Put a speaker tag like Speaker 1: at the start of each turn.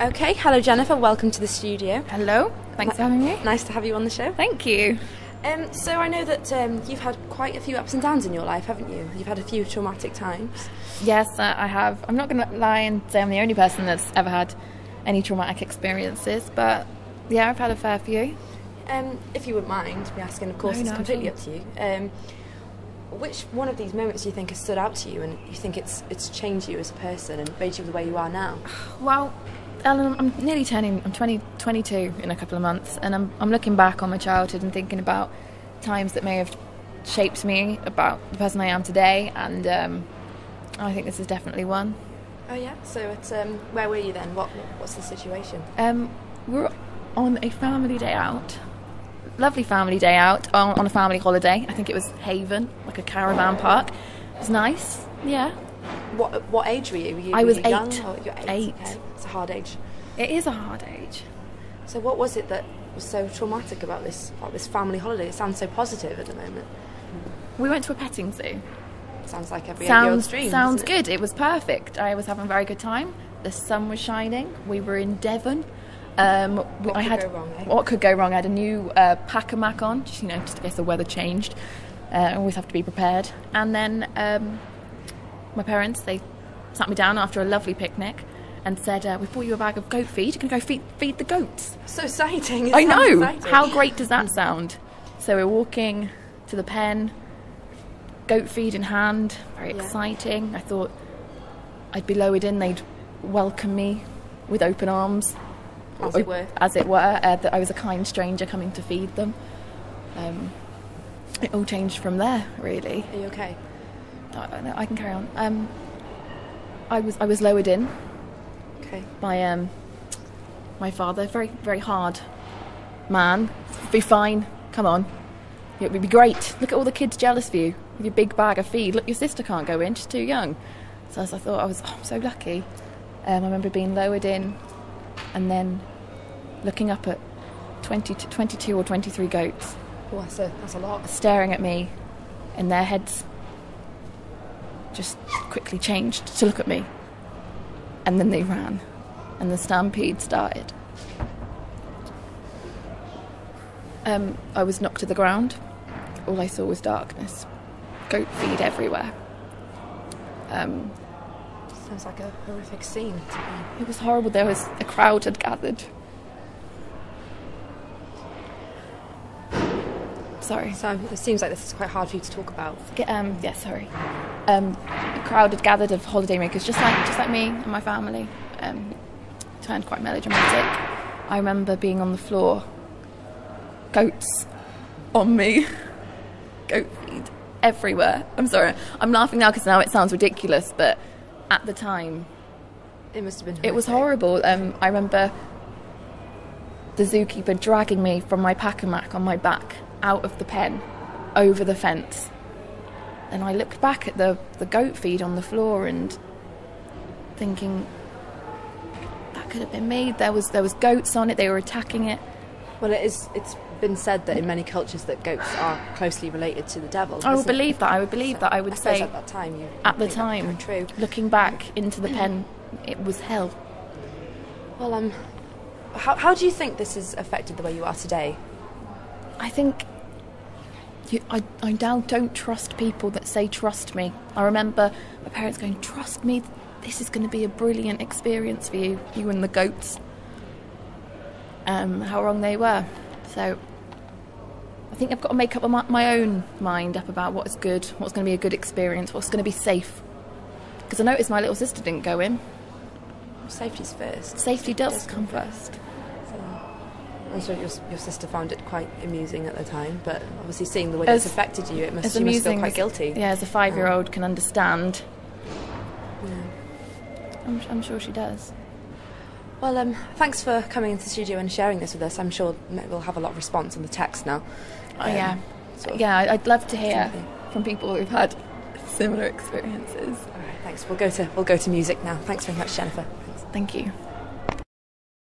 Speaker 1: Okay, hello Jennifer, welcome to the studio.
Speaker 2: Hello, thanks for having me.
Speaker 1: Nice to have you on the show.
Speaker 2: Thank you.
Speaker 1: So I know that you've had quite a few ups and downs in your life, haven't you? You've had a few traumatic times.
Speaker 2: Yes, I have. I'm not going to lie and say I'm the only person that's ever had any traumatic experiences, but yeah, I've had a fair few.
Speaker 1: If you wouldn't mind me asking, of course,
Speaker 2: No,
Speaker 1: it's
Speaker 2: not
Speaker 1: completely
Speaker 2: at
Speaker 1: up to you. Which one of these moments do you think has stood out to you and you think it's changed you as a person and made you the way you are now?
Speaker 2: Well, Ellen, I'm 22 in a couple of months, and I'm looking back on my childhood and thinking about times that may have shaped me about the person I am today, and I think this is definitely one.
Speaker 1: Oh yeah? So it's, where were you then? What's the situation?
Speaker 2: We were on a family day out. Lovely family day out on a family holiday. I think it was Haven, like a caravan park. It was nice, yeah.
Speaker 1: What age were you?
Speaker 2: I was
Speaker 1: were you young?
Speaker 2: 8.
Speaker 1: Oh, you're 8.
Speaker 2: 8.
Speaker 1: Okay. It's a hard age.
Speaker 2: It is a hard age.
Speaker 1: So what was it that was so traumatic about this family holiday? It sounds so positive at the moment.
Speaker 2: We went to a petting zoo.
Speaker 1: Sounds like every 8-year-old's dream.
Speaker 2: Sounds
Speaker 1: doesn't it?
Speaker 2: good. It was perfect. I was having a very good time. The sun was shining. We were in Devon.
Speaker 1: What could go wrong, eh?
Speaker 2: What could go wrong? I had a new Pack-a-Mac on, just in case the weather changed. I always have to be prepared. And then my parents, they sat me down after a lovely picnic and said, "We've bought you a bag of goat feed. You can go feed the goats."
Speaker 1: So exciting.
Speaker 2: I know.
Speaker 1: Exciting.
Speaker 2: How great does that sound? So we're walking to the pen, goat feed in hand. Very exciting. I thought I'd be lowered in. They'd welcome me with open arms.
Speaker 1: As it were.
Speaker 2: As it were. That I was a kind stranger coming to feed them. It all changed from there, really.
Speaker 1: Are you okay?
Speaker 2: No, I can carry on. I was lowered in.
Speaker 1: Okay.
Speaker 2: By my father, very, very hard man. Be fine, come on. It would be great. Look at all the kids jealous of you with your big bag of feed. Look, your sister can't go in, she's too young. So as I thought, I'm so lucky. I remember being lowered in and then looking up at 22 or 23 goats.
Speaker 1: Oh, that's a lot.
Speaker 2: Staring at me, and their heads just quickly changed to look at me. And then they ran, and the stampede started. I was knocked to the ground. All I saw was darkness. Goat feed everywhere.
Speaker 1: Sounds like a horrific scene to me.
Speaker 2: It was horrible. There was a crowd had gathered. Sorry.
Speaker 1: So it seems like this is quite hard for you to talk about.
Speaker 2: Yeah, sorry. A crowd had gathered of holidaymakers, just like me and my family. Turned quite melodramatic. I remember being on the floor, goats on me, goat feed everywhere. I'm sorry, I'm laughing now because now it sounds ridiculous, but at the time,
Speaker 1: It must have been horrific.
Speaker 2: it was horrible. I remember the zookeeper dragging me from my Pack-a-Mac on my back out of the pen, over the fence. And I looked back at the goat feed on the floor and thinking, that could have been me. There was goats on it, they were attacking it.
Speaker 1: Well, it's been said that in many cultures that goats are closely related to the devil.
Speaker 2: I would believe that. I would believe that. I would say
Speaker 1: at that time,
Speaker 2: at the
Speaker 1: think
Speaker 2: time,
Speaker 1: that's true.
Speaker 2: looking back into the pen, it was hell.
Speaker 1: Well, how do you think this has affected the way you are today?
Speaker 2: I think I now don't trust people that say trust me. I remember my parents going, trust me, this is going to be a brilliant experience for you and the goats. How wrong they were. So I think I've got to make up my own mind up about what's good, what's going to be a good experience, what's going to be safe. Because I noticed my little sister didn't go in.
Speaker 1: Safety's first.
Speaker 2: Safety does come first.
Speaker 1: I'm sure your sister found it quite amusing at the time, but obviously seeing the way it's affected you, she must feel quite guilty.
Speaker 2: Yeah, as a 5-year-old can understand.
Speaker 1: Yeah.
Speaker 2: I'm sure she does.
Speaker 1: Well, thanks for coming into the studio and sharing this with us. I'm sure we'll have a lot of response on the text now.
Speaker 2: Yeah. Yeah, I'd love to hear from people who've had similar experiences.
Speaker 1: All right, thanks. We'll go to music now. Thanks very much, Jennifer. Thanks.
Speaker 2: Thank you.